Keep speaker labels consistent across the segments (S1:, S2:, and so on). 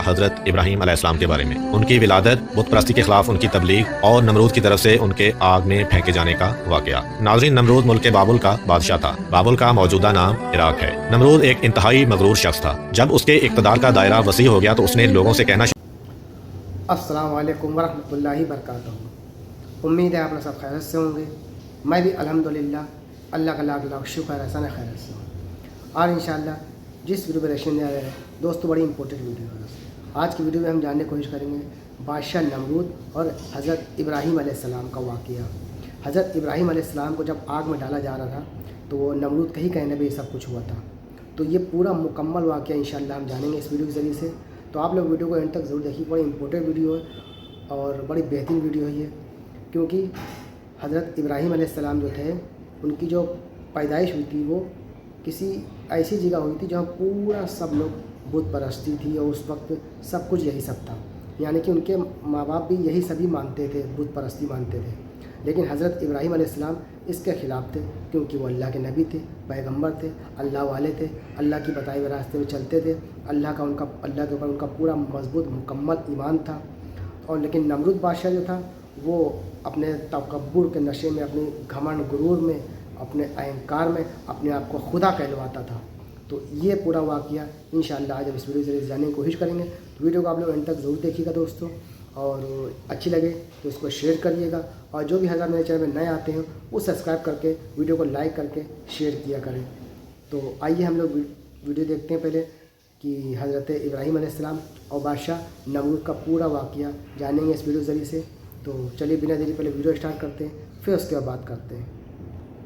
S1: حضرت ابراہیم علیہ السلام کے بارے میں، ان کی ولادت، بت پرستی کے خلاف ان کی تبلیغ اور نمرود کی طرف سے ان کے آگ میں پھینکے جانے کا واقعہ۔ ناظرین، نمرود ملک بابل کا بادشاہ تھا۔ بابل کا موجودہ نام عراق ہے۔ نمرود ایک انتہائی مغرور شخص تھا۔ جب اس کے اقتدار کا دائرہ وسیع ہو گیا تو اس نے لوگوں سے کہنا
S2: السلام علیکم ورحمۃ اللہ وبرکاتہ۔ امید ہے آپ لوگ سب خیریت سے ہوں گے۔ میں بھی الحمدللہ اللہ کا لاکھ لاکھ شکر احسان خیریت سے ہوں۔ اور انشاءاللہ جس ویڈیو میں ریشن دے رہے ہیں دوستوں، بڑی امپورٹنٹ ویڈیو ہے۔ آج کی ویڈیو میں ہم جاننے کی کوشش کریں گے بادشاہ نمرود اور حضرت ابراہیم علیہ السلام کا واقعہ۔ حضرت ابراہیم علیہ السلام کو جب آگ میں ڈالا جا رہا تھا تو وہ نمرود کا ہی کہنے پہ یہ سب کچھ ہوا تھا۔ تو یہ پورا مکمل واقعہ انشاءاللہ ہم جانیں گے اس ویڈیو کے ذریعے سے۔ تو آپ لوگ ویڈیو کو اینڈ تک ضرور دیکھیے، بڑی امپورٹنٹ ویڈیو ہے اور بڑی بہترین ویڈیو ہے یہ، کیونکہ حضرت ابراہیم علیہ السلام جو تھے ان کی جو پیدائش ہوئی تھی وہ کسی ایسی جگہ ہوئی تھی جہاں پورا سب لوگ بت پرستی تھی، اور اس وقت سب کچھ یہی سب تھا، یعنی کہ ان کے ماں باپ بھی یہی سبھی مانتے تھے، بت پرستی مانتے تھے۔ لیکن حضرت ابراہیم علیہ السلام اس کے خلاف تھے، کیونکہ وہ اللہ کے نبی تھے، پیغمبر تھے، اللہ والے تھے، اللہ کی بتائے ہوئے راستے میں چلتے تھے، اللہ کے اوپر ان کا پورا مضبوط مکمل ایمان تھا۔ اور لیکن نمرود بادشاہ جو تھا وہ اپنے تکبر کے نشے میں، اپنی گھمنڈ غرور میں، اپنے اہنکار میں اپنے آپ کو خدا کہلواتا تھا۔ تو یہ پورا واقعہ انشاءاللہ آج ہم اس ویڈیو سے جاننے کی کوشش کریں گے۔ تو ویڈیو کو آپ لوگ اینڈ تک ضرور دیکھیے گا دوستوں، اور اچھی لگے تو اس کو شیئر کریے گا، اور جو بھی حضرات میرے چینل میں نئے آتے ہیں وہ سبسکرائب کر کے ویڈیو کو لائک کر کے شیئر کیا کریں۔ تو آئیے ہم لوگ ویڈیو دیکھتے ہیں پہلے کہ حضرت ابراہیم علیہ السلام اور بادشاہ نمرود کا پورا واقعہ جانیں گے اس ویڈیو کے ذریعے سے۔ تو چلیے بنا دیری پہلے ویڈیو اسٹارٹ کرتے ہیں، پھر اس کے بعد بات کرتے ہیں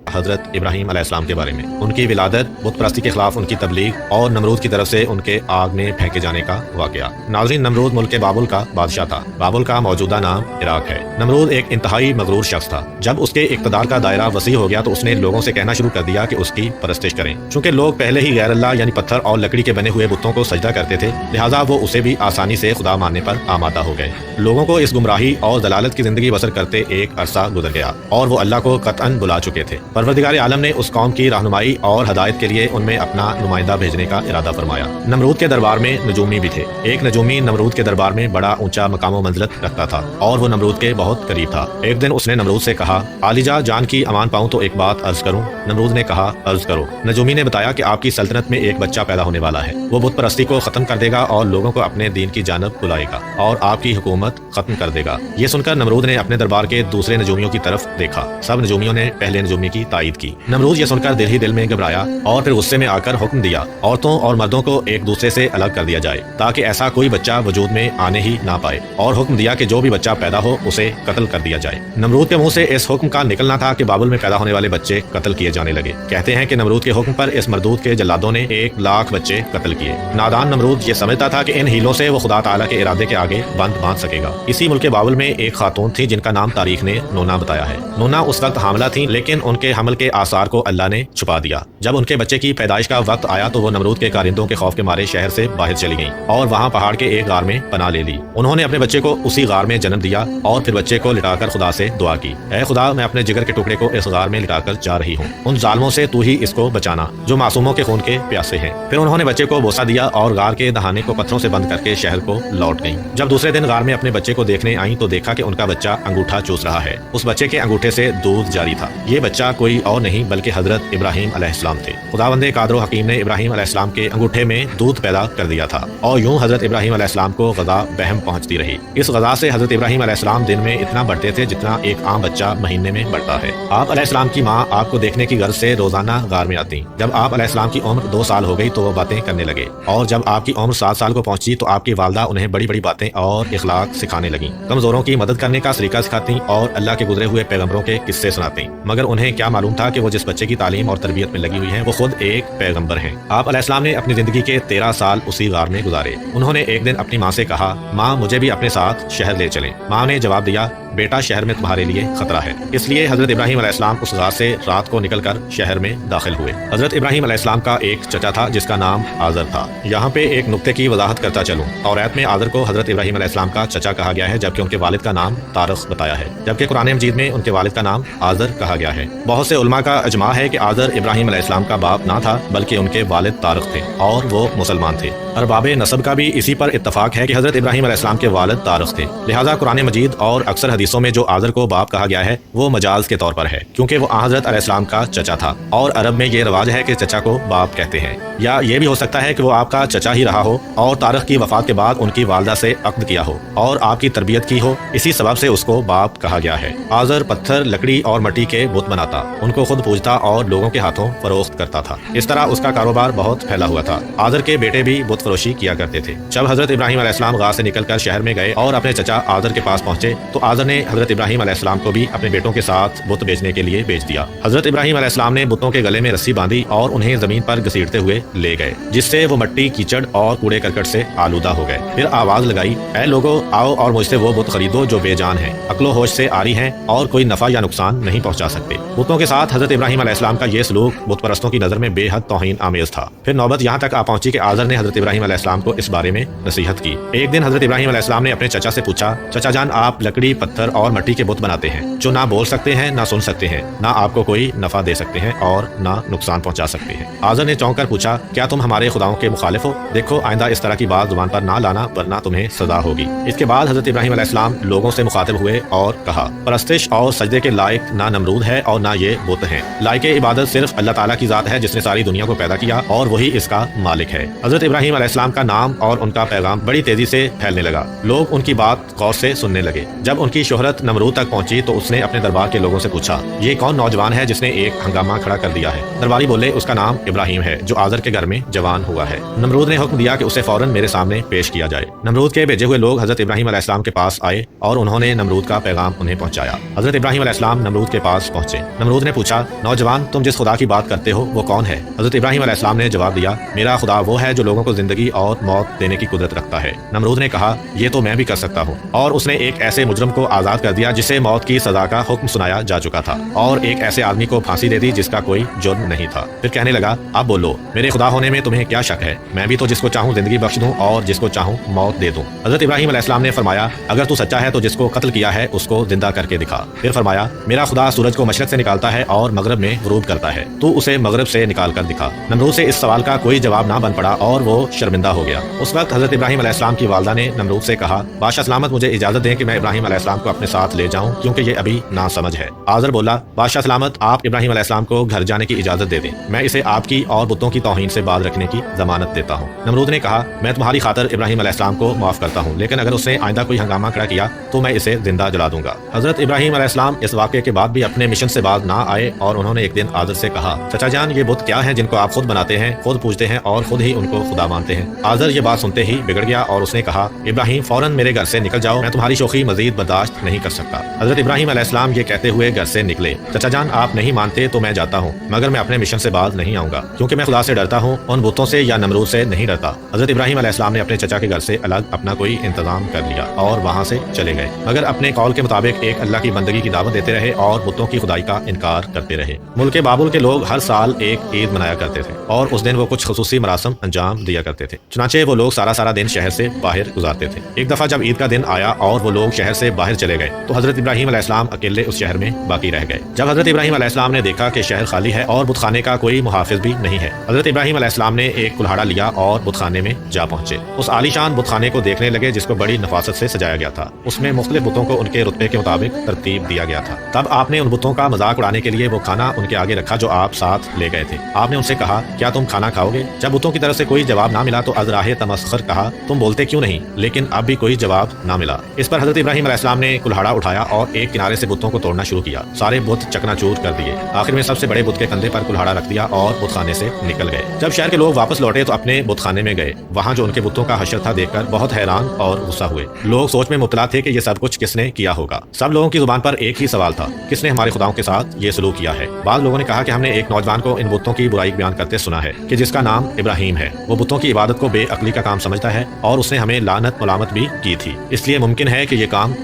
S1: حضرت ابراہیم علیہ السلام کے بارے میں، ان کی ولادت، بت پرستی کے خلاف ان کی تبلیغ اور نمرود کی طرف سے ان کے آگ میں پھینکے جانے کا واقعہ۔ ناظرین، نمرود ملک بابل کا بادشاہ تھا۔ بابل کا موجودہ نام عراق ہے۔ نمرود ایک انتہائی مغرور شخص تھا۔ جب اس کے اقتدار کا دائرہ وسیع ہو گیا تو اس نے لوگوں سے کہنا شروع کر دیا کہ اس کی پرستش کریں۔ چونکہ لوگ پہلے ہی غیر اللہ یعنی پتھر اور لکڑی کے بنے ہوئے بتوں کو سجدہ کرتے تھے، لہٰذا وہ اسے بھی آسانی سے خدا ماننے پر آمادہ ہو گئے۔ لوگوں کو اس گمراہی اور ضلالت کی زندگی بسر کرتے ایک عرصہ گزر گیا اور وہ اللہ کو قطعاً بلا چکے تھے۔ پروردگار عالم نے اس قوم کی رہنمائی اور ہدایت کے لیے ان میں اپنا نمائندہ بھیجنے کا ارادہ فرمایا۔ نمرود کے دربار میں نجومی بھی تھے۔ ایک نجومی نمرود کے دربار میں بڑا اونچا مقام و منزلت رکھتا تھا اور وہ نمرود کے بہت قریب تھا۔ ایک دن اس نے نمرود سے کہا، عالیجا جان کی امان پاؤں تو ایک بات عرض کروں؟ نمرود نے کہا، عرض کرو۔ نجومی نے بتایا کہ آپ کی سلطنت میں ایک بچہ پیدا ہونے والا ہے، وہ بت پرستی کو ختم کر دے گا اور لوگوں کو اپنے دین کی جانب بلائے گا اور آپ کی حکومت ختم کر دے گا۔ یہ سن کر نمرود نے اپنے دربار کے دوسرے نجومیوں کی طرف دیکھا۔ سب نجومیوں نے پہلے نجومی کی تائید کی۔ نمرود یہ سن کر دل ہی دل میں گھبرایا اور پھر غصے میں آ کر حکم دیا عورتوں اور مردوں کو ایک دوسرے سے الگ کر دیا جائے تاکہ ایسا کوئی بچہ وجود میں آنے ہی نہ پائے، اور حکم دیا کہ جو بھی بچہ پیدا ہو اسے قتل کر دیا جائے۔ نمرود کے منہ سے اس حکم کا نکلنا تھا کہ بابل میں پیدا ہونے والے بچے قتل کیے جانے لگے۔ کہتے ہیں کہ نمرود کے حکم پر اس مردود کے جلادوں نے 1,00,000 بچے قتل کیے۔ نادان نمرود یہ سمجھتا تھا کہ ان ہیلوں سے وہ خدا تعالیٰ کے ارادے کے آگے بند باندھ سکے گا۔ اسی ملک بابل میں ایک خاتون تھی جن کا نام تاریخ نے نونا بتایا ہے۔ نونا اس وقت حاملہ تھی، لیکن ان کے حمل کے آثار کو اللہ نے چھپا دیا۔ جب ان کے بچے کی پیدائش کا وقت آیا تو وہ نمرود کے کارندوں کے خوف کے مارے شہر سے باہر چلی گئیں اور وہاں پہاڑ کے ایک غار میں پناہ لے لی۔ انہوں نے اپنے بچے کو اسی غار میں جنم دیا اور پھر بچے کو لٹا کر خدا سے دعا کی، اے خدا، میں اپنے جگر کے ٹکڑے کو اس غار میں لٹا کر جا رہی ہوں، ان ظالموں سے تو ہی اس کو بچانا جو معصوموں کے خون کے پیاسے ہیں۔ پھر انہوں نے بچے کو بوسہ دیا اور غار کے دہانے کو پتھروں سے بند کر کے شہر کو لوٹ گئیں۔ جب دوسرے دن غار میں اپنے بچے کو دیکھنے آئیں تو دیکھا کہ ان کا بچہ انگوٹھا چوس رہا ہے۔ اس بچے کے انگوٹھے سے دودھ جاری تھا۔ یہ بچہ کوئی اور نہیں بلکہ حضرت ابراہیم علیہ السلام تھے۔ خداوند قادر و حکیم نے ابراہیم علیہ السلام کے انگوٹھے میں دودھ پیدا کر دیا تھا، اور یوں حضرت ابراہیم علیہ السلام کو غذا بہم پہنچتی رہی۔ اس غذا سے حضرت ابراہیم علیہ السلام دن میں اتنا بڑھتے تھے جتنا ایک عام بچہ مہینے میں بڑھتا ہے۔ آپ علیہ السلام کی ماں آپ کو دیکھنے کی غرض سے روزانہ غار میں آتی۔ جب آپ علیہ السلام کی عمر 2 سال ہو گئی تو وہ باتیں کرنے لگے، اور جب آپ کی عمر 7 سال کو پہنچی تو آپ کی والدہ انہیں بڑی بڑی باتیں اور اخلاق سکھانے لگیں۔ کمزوروں کی مدد کرنے کا طریقہ سکھاتی اور اللہ کے گزرے ہوئے پیغمبروں کے قصے سناتی، مگر انہیں کیا معلوم تھا کہ وہ جس بچے کی تعلیم اور تربیت میں لگی ہوئی ہیں وہ خود ایک پیغمبر ہیں۔ آپ علیہ السلام نے اپنی زندگی کے 13 سال اسی غار میں گزارے۔ انہوں نے ایک دن اپنی ماں سے کہا، ماں مجھے بھی اپنے ساتھ شہر لے چلیں۔ ماں نے جواب دیا، بیٹا شہر میں تمہارے لیے خطرہ ہے۔ اس لیے حضرت ابراہیم علیہ السلام اس غار سے رات کو نکل کر شہر میں داخل ہوئے۔ حضرت ابراہیم علیہ السلام کا ایک چچا تھا جس کا نام آزر تھا۔ یہاں پہ ایک نقطے کی وضاحت کرتا چلوں، توریت میں آزر کو حضرت ابراہیم علیہ السلام کا چچا کہا گیا ہے، جبکہ ان کے والد کا نام تارخ بتایا ہے، جبکہ قرآن مجید میں ان کے والد کا نام آزر کہا گیا ہے۔ بہت سے علماء کا اجماع ہے کہ آزر ابراہیم علیہ السلام کا باپ نہ تھا بلکہ ان کے والد تارخ تھے اور وہ مسلمان تھے۔ ارباب نسب کا بھی اسی پر اتفاق ہے کہ حضرت ابراہیم علیہ السلام کے والد تارخ تھے، لہٰذا قرآن مجید اور اکثر حدیثوں میں جو آزر کو باپ کہا گیا ہے وہ مجاز کے طور پر ہے، کیونکہ وہ حضرت علیہ السلام کا چچا تھا، اور عرب میں یہ رواج ہے کہ چچا کو باپ کہتے ہیں۔ یا یہ بھی ہو سکتا ہے کہ وہ آپ کا چچا ہی رہا ہو اور تارخ کی وفات کے بعد ان کی والدہ سے عقد کیا ہو اور آپ کی تربیت کی ہو، اسی سبب سے اس کو باپ کہا گیا ہے۔ آزر پتھر، لکڑی اور مٹی کے بت بناتا، ان کو خود پوجتا اور لوگوں کے ہاتھوں فروخت کرتا تھا۔ اس طرح اس کا کاروبار بہت پھیلا ہوا تھا۔ آزر کے بیٹے بھی بت فروشی کیا کرتے تھے۔ جب حضرت ابراہیم علیہ السلام غار سے نکل کر شہر میں گئے اور اپنے چچا آزر کے پاس پہنچے تو آزر نے حضرت ابراہیم علیہ السلام کو بھی اپنے بیٹوں کے ساتھ بت بیچنے کے لیے بیچ دیا۔ حضرت ابراہیم علیہ السلام نے بتوں کے گلے میں رسی باندھی اور انہیں زمین پر گھسیٹتے ہوئے لے گئے، جس سے وہ مٹی، کیچڑ اور کوڑے کرکٹ سے آلودہ ہو گئے۔ پھر آواز لگائی، اے لوگو، آؤ اور مجھ سے وہ بت خریدو جو بے جان ہیں، عقل و ہوش سے عاری ہیں اور کوئی نفع یا نقصان نہیں پہنچا سکتے۔ بتوں کے ساتھ حضرت ابراہیم علیہ السلام کا یہ سلوک بت پرستوں کی نظر میں بے حد توہین آمیز تھا۔ پھر نوبت یہاں تک آ پہنچی کہ آزر نے حضرت ابراہیم علیہ السلام کو اس بارے میں نصیحت کی۔ ایک دن حضرت ابراہیم علیہ السلام نے اپنے چچا سے پوچھا، چچا جان، آپ لکڑی، پتھر اور مٹی کے بت بناتے ہیں جو نہ بول سکتے ہیں، نہ سن سکتے ہیں، نہ آپ کو کوئی نفع دے سکتے ہیں اور نہ نقصان پہنچا سکتے ہیں۔ آزر نے چونک کر پوچھا، کیا تم ہمارے خداؤں کے مخالف ہو؟ دیکھو آئندہ اس طرح کی بات زبان پر نہ لانا ورنہ تمہیں سزا ہوگی۔ اس کے بعد حضرت ابراہیم علیہ السلام لوگوں سے مخاطب ہوئے اور کہا، پرستش اور سجدے کے لائق نہ نمرود ہے اور نہ یہ بت ہیں، لائق عبادت صرف اللہ تعالیٰ کی ذات ہے جس نے ساری دنیا کو پیدا کیا اور وہی اس کا مالک ہے۔ حضرت ابراہیم علیہ السلام کا نام اور ان کا پیغام بڑی تیزی سے پھیلنے لگا، لوگ ان کی بات غور سے سننے لگے۔ جب ان کی شہرت نمرود تک پہنچی تو اس نے اپنے دربار کے لوگوں سے پوچھا، یہ کون نوجوان ہے جس نے ایک ہنگامہ کھڑا کر دیا ہے؟ درباری بولے، اس کا نام ابراہیم ہے جو آزر کے گھر میں جوان ہوا ہے۔ نمرود نے حکم دیا کہ اسے فوراً میرے سامنے پیش کیا جائے۔ نمرود کے بھیجے ہوئے لوگ حضرت ابراہیم علیہ السلام کے پاس آئے اور انہوں نے نمرود کا پیغام انہیں پہنچایا۔ حضرت ابراہیم علیہ السلام نمرود کے پاس پہنچے۔ نمرود نے پوچھا، نوجوان، تم جس خدا کی بات کرتے ہو وہ کون ہے؟ حضرت ابراہیم علیہ السلام نے جواب دیا، میرا خدا وہ ہے جو لوگوں کو زندگی اور موت دینے کی قدرت رکھتا ہے۔ نمرود نے کہا، یہ تو میں بھی کر سکتا ہوں، اور اس نے ایک ایسے مجرم کو آزاد کر دیا جسے موت کی سزا کا حکم سنایا جا چکا تھا، اور ایک ایسے آدمی کو پھانسی دے دی جس کا کوئی جرم نہیں تھا۔ پھر کہنے لگا، اب بولو، میرے خدا ہونے میں تمہیں کیا شک ہے؟ میں بھی تو جس کو چاہوں زندگی بخش دوں اور جس کو چاہوں موت دے دوں۔ حضرت ابراہیم علیہ السلام نے فرمایا، اگر تو سچا ہے تو جس کو قتل کیا ہے اس کو زندہ کر کے دکھا۔ پھر فرمایا، میرا خدا سورج کو مشرق سے نکالتا ہے اور مغرب میں غروب کرتا ہے، تو اسے مغرب سے نکال کر دکھا۔ نمرود سے اس سوال کا کوئی جواب نہ بن پڑا اور وہ شرمندہ ہو گیا۔ اس وقت حضرت ابراہیم علیہ السلام کی والدہ نے نمرود سے کہا، بادشاہ سلامت، مجھے اجازت دیں کہ میں ابراہیم علیہ السلام کو اپنے ساتھ لے جاؤں کیونکہ یہ ابھی ناسمجھ ہے۔ آزر بولا، بادشاہ سلامت، آپ ابراہیم علیہ السلام کو گھر جانے کی اجازت دے دیں، میں اسے آپ کی اور بتوں کی توہین سے باز رکھنے کی ضمانت دیتا ہوں۔ نمرود نے کہا، میں تمہاری خاطر ابراہیم علیہ السلام کو معاف کرتا ہوں، لیکن اگر اس نے آئندہ کوئی ہنگامہ کھڑا کیا تو میں اسے زندہ جلا دوں گا۔ حضرت ابراہیم علیہ السلام اس واقعے کے بعد بھی اپنے مشن سے باز نہ آئے اور انہوں نے ایک دن آزر سے کہا، چچا جان، یہ بت کیا ہیں جن کو آپ خود بناتے ہیں، خود پوجتے ہیں اور خود ہی ان کو خدا مانتے ہیں؟ آزر یہ بات سنتے ہی بگڑ گیا اور اس نے کہا، ابراہیم، فوراً میرے گھر سے نکل جاؤ، میں تمہاری شوخی مزید برداشت نہیں کر سکتا۔ حضرت ابراہیم علیہ السلام یہ کہتے ہوئے گھر سے نکلے، چچا جان، آپ نہیں مانتے تو میں جاتا ہوں، مگر میں اپنے مشن سے باز نہیں آؤں گا، کیونکہ میں خدا سے ڈرتا ہوں، ان بتوں سے یا نمرود سے نہیں ڈرتا۔ حضرت ابراہیم علیہ السلام نے اپنے چچا کے گھر سے الگ اپنا کوئی انتظام کر لیا اور وہاں سے چلے گئے، مگر اپنے قول کے مطابق ایک اللہ کی بندگی کی دعوت دیتے رہے اور بتوں کی خدائی کا انکار کرتے رہے۔ ملک بابل کے لوگ ہر سال ایک عید منایا کرتے تھے اور اس دن وہ کچھ خصوصی مراسم انجام دیا کرتے تھے، چنانچہ وہ لوگ سارا دن شہر سے باہر گزارتے تھے۔ ایک دفعہ جب عید کا دن آیا اور وہ لوگ شہر سے باہر چلے گئے تو حضرت ابراہیم علیہ السلام اکیلے اس شہر میں باقی رہ گئے۔ جب حضرت ابراہیم علیہ السلام نے دیکھا کہ شہر خالی ہے اور بت خانے کا کوئی محافظ بھی نہیں ہے، حضرت ابراہیم علیہ السلام نے ایک کلہاڑا لیا اور بت خانے میں جا پہنچے۔ اس عالی شان بت خانے کو دیکھنے لگے جس کو بڑی نفاست سے سجایا گیا تھا۔ اس میں مختلف بتوں کو ان کے رتبے کے مطابق ترتیب دیا گیا تھا۔ تب آپ نے ان بتوں کا مذاق اڑانے کے لیے وہ کھانا ان کے آگے رکھا جو آپ ساتھ لے گئے تھے۔ آپ نے ان سے کہا، کیا تم کھانا کھاؤ گے؟ جب بتوں کی طرف سے کوئی جواب نہ ملا تو ازراہ تمسخر کہا، تم بولتے کیوں نہیں؟ لیکن اب بھی کوئی جواب نہ ملا۔ اس پر حضرت ابراہیم علیہ السلام نے کلہاڑا اٹھایا اور ایک کنارے سے بتوں کو توڑنا شروع کیا۔ سارے بت چکنا چور کر دیے۔ آخر میں سب سے بڑے بت کے کندھے پر کلہاڑا رکھ دیا اور بت خانے سے نکل گئے۔ جب شہر کے لوگ واپس لوٹے تو اپنے بت خانے میں گئے۔ وہاں جو ان کے بتوں کا حشر تھا دیکھ کر بہت حیران اور غصہ ہوئے۔ لوگ سوچ میں مبتلا تھے کہ یہ سب کچھ کس نے کیا ہوگا۔ سب لوگوں کی زبان پر ایک ہی سوال تھا، کس نے ہمارے خداؤں کے ساتھ یہ سلوک کیا ہے؟ بعض لوگوں نے کہا کہ ہم نے ایک نوجوان کو ان بتوں کی برائی بیان کرتے سنا ہے کہ جس کا نام ابراہیم ہے، وہ بتوں کی عبادت کو بے عقلی کا کام سمجھتا ہے اور اس نے ہمیں لعنت ملامت بھی کی تھی، اس لیے ممکن ہے کہ یہ کام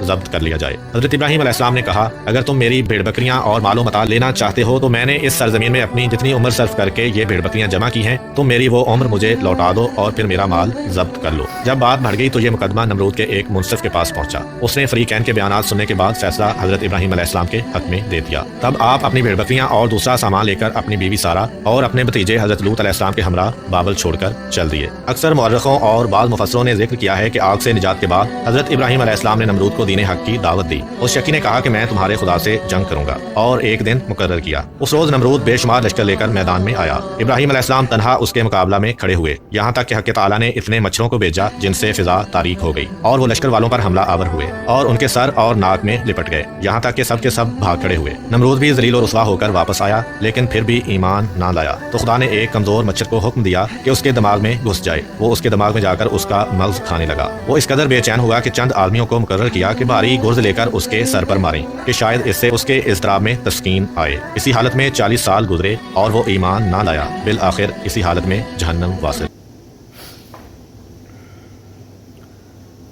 S1: ضبط کر لیا جائے۔ حضرت ابراہیم علیہ السلام نے کہا اگر تم میری بھیڑ بکریاں اور مال و متاع لینا چاہتے ہو تو میں نے اس سرزمین میں اپنی جتنی عمر صرف کر کے یہ بھیڑ بکریاں جمع کی ہیں تم میری وہ عمر مجھے لوٹا دو اور پھر میرا مال ضبط کر لو۔ جب بات بڑھ گئی تو یہ مقدمہ نمرود کے ایک منصف کے پاس پہنچا۔ اس نے فریقین کے بیانات سننے کے بعد فیصلہ حضرت ابراہیم علیہ السلام کے حق میں دے دیا۔ تب آپ اپنی بھیڑ بکریاں اور دوسرا سامان لے کر اپنی بیوی سارہ اور اپنے بھتیجے حضرت لوط علیہ السلام کے ہمراہ بابل چھوڑ کر چل دیے۔ اکثر مورخوں اور بعض مفسروں نے ذکر کیا ہے کہ آگ سے نجات کے بعد حضرت ابراہیم علیہ السلام نے نمرود کو دین حق کی دعوت دی۔ اس شکی نے کہا کہ میں تمہارے خدا سے جنگ کروں گا اور ایک دن مقرر کیا۔ اس روز نمرود بے شمار لشکر لے کر میدان میں آیا۔ ابراہیم علیہ السلام تنہا اس کے مقابلہ میں کھڑے ہوئے، یہاں تک کہ حق تعالیٰ نے اتنے مچھروں کو بھیجا جن سے فضا تاریک ہو گئی اور وہ لشکر والوں پر حملہ آور ہوئے اور ان کے سر اور ناک میں لپٹ گئے، یہاں تک کہ سب کے سب بھاگ کھڑے ہوئے۔ نمرود بھی ذلیل و رسوا ہو کر واپس آیا لیکن پھر بھی ایمان نہ لایا، تو خدا نے ایک کمزور مچھر کو حکم دیا کہ اس کے دماغ میں گھس جائے۔ وہ اس کے دماغ میں جا کر اس کا مغز کھانے لگا۔ وہ اس قدر بے چین ہوا کہ چند آدمیوں کو مقرر کیا کہ بھاری گرز لے کر اس کے سر پر ماریں کہ شاید اس سے اس کے اضطراب میں تسکین آئے۔ اسی حالت میں 40 سال گزرے اور وہ ایمان نہ لایا، بالآخر اسی حالت میں جہنم واصل۔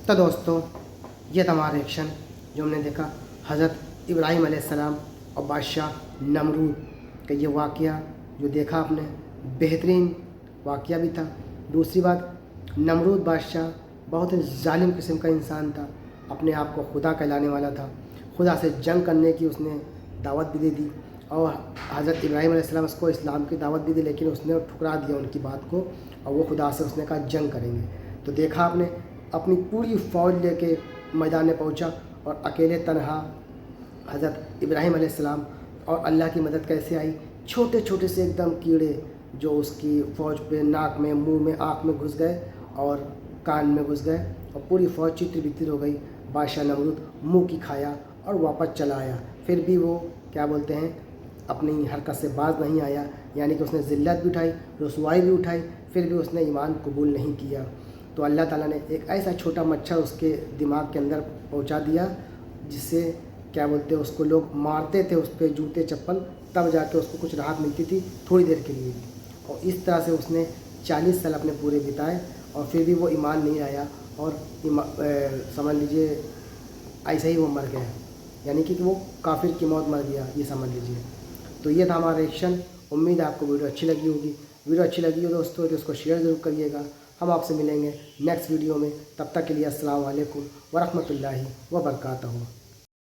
S2: تو دوستوں یہ تھا ہمارا ایکشن جو ہم نے دیکھا حضرت ابراہیم علیہ السلام اور بادشاہ نمرود کا یہ واقعہ جو دیکھا آپ نے، بہترین واقعہ بھی تھا۔ دوسری بات، نمرود بادشاہ بہت ہی ظالم قسم کا انسان تھا، اپنے آپ کو خدا کہلانے والا تھا، خدا سے جنگ کرنے کی اس نے دعوت بھی دے دی اور حضرت ابراہیم علیہ السلام اس کو اسلام کی دعوت بھی دی، لیکن اس نے ٹھکرا دیا ان کی بات کو اور وہ خدا سے اس نے کہا جنگ کریں گے۔ تو دیکھا آپ نے اپنی پوری فوج لے کے میدان میں پہنچا اور اکیلے تنہا حضرت ابراہیم علیہ السلام، اور اللہ کی مدد کیسے آئی، چھوٹے چھوٹے سے ایک دم کیڑے جو اس کی فوج پہ ناک میں، منہ میں، آنکھ میں گھس گئے اور کان میں گھس گئے اور پوری فوج چتر بتر ہو گئی۔ بادشاہ نمرود منہ کی کھایا اور واپس چلا آیا، پھر بھی وہ کیا بولتے ہیں اپنی حرکت سے باز نہیں آیا، یعنی کہ اس نے ذلت بھی اٹھائی، رسوائی بھی اٹھائی، پھر بھی اس نے ایمان قبول نہیں کیا۔ تو اللہ تعالیٰ نے ایک ایسا چھوٹا مچھر اس کے دماغ کے اندر پہنچا دیا جس سے کیا بولتے ہیں اس کو لوگ مارتے تھے، اس پہ جوتے چپل، تب جا کے اس کو کچھ راحت ملتی تھی تھوڑی دیر کے لیے، اور اس طرح سے اس نے 40 سال اپنے پورے بتائے اور پھر بھی وہ ایمان نہیں آیا اور سمجھ لیجئے ایسے ہی وہ مر گیا، یعنی کہ وہ کافر کی موت مر گیا، یہ سمجھ لیجئے۔ تو یہ تھا ہمارا ایکشن۔ امید ہے آپ کو ویڈیو اچھی لگی ہوگی۔ ویڈیو اچھی لگی ہو دوستوں تو اس کو شیئر ضرور کریے گا۔ ہم آپ سے ملیں گے نیکسٹ ویڈیو میں، تب تک کے لیے السلام علیکم ورحمۃ اللہ وبرکاتہ۔